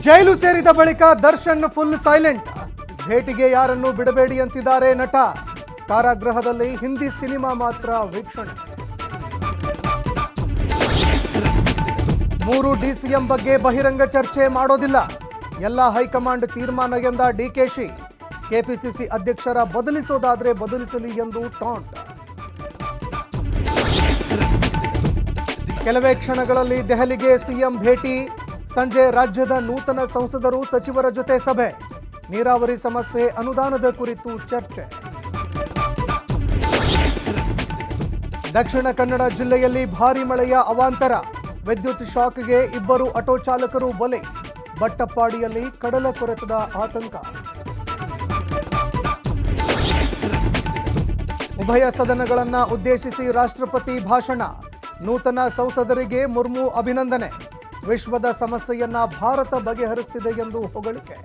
ಜೈಲು ಸೇರಿದ ಬಳಿಕ Darshan full silent. ಭೇಟಿಗೆ ಯಾರನ್ನು ಬಿಡಬೇಡಿ ಅಂತಿದ್ದಾರೆ ನಟ. ಕಾರಾಗೃಹದಲ್ಲಿ ಹಿಂದಿ ಸಿನಿಮಾ ಮಾತ್ರ ವೀಕ್ಷಣೆ. 3 ಡಿಸಿಎಂ ಬಗ್ಗೆ ಬಹಿರಂಗ ಚರ್ಚೆ ಮಾಡೋದಿಲ್ಲ. ಎಲ್ಲ ಹೈಕಮಾಂಡ್ ತೀರ್ಮಾನ ಎಂದ ಡಿಕೆಶಿ. ಕೆಪಿಸಿಸಿ ಅಧ್ಯಕ್ಷರ ಬದಲಿಸೋದಾದ್ರೆ ಬದಲಿಸಲಿ ಎಂದು ಟಾಂಟ್. ಕೆಲವೇ ಕ್ಷಣಗಳಲ್ಲಿ ದೆಹಲಿಗೆ ಸಿಎಂ ಭೇಟಿ. ಸಂಜೆ ರಾಜ್ಯದ ನೂತನ ಸಂಸದರು ಸಚಿವರ ಜೊತೆ ಸಭೆ. ನೀರಾವರಿ ಸಮಸ್ಯೆ ಅನುದಾನದ ಕುರಿತು ಚರ್ಚೆ. ದಕ್ಷಿಣ ಕನ್ನಡ ಜಿಲ್ಲೆಯಲ್ಲಿ ಭಾರೀ ಮಳೆಯ ಅವಾಂತರ. ವಿದ್ಯುತ್ ಶಾಕ್ಗೆ 2 ಆಟೋ ಚಾಲಕರು ಬಲಿ. ಬಟ್ಟಪ್ಪಾಡಿಯಲ್ಲಿ ಕಡಲ ಕೊರೆತದ ಆತಂಕ. ಉಭಯ ಸದನಗಳನ್ನು ಉದ್ದೇಶಿಸಿ ರಾಷ್ಟ್ರಪತಿ ಭಾಷಣ. ನೂತನ ಸಂಸದರಿಗೆ ಮುರ್ಮು ಅಭಿನಂದನೆ. ವಿಶ್ವದ ಸಮಸ್ಯೆಯನ್ನ ಭಾರತ ಬಗೆಹರಿಸುತ್ತಿದೆ ಎಂದು ಹೊಗಳಿಕೆ.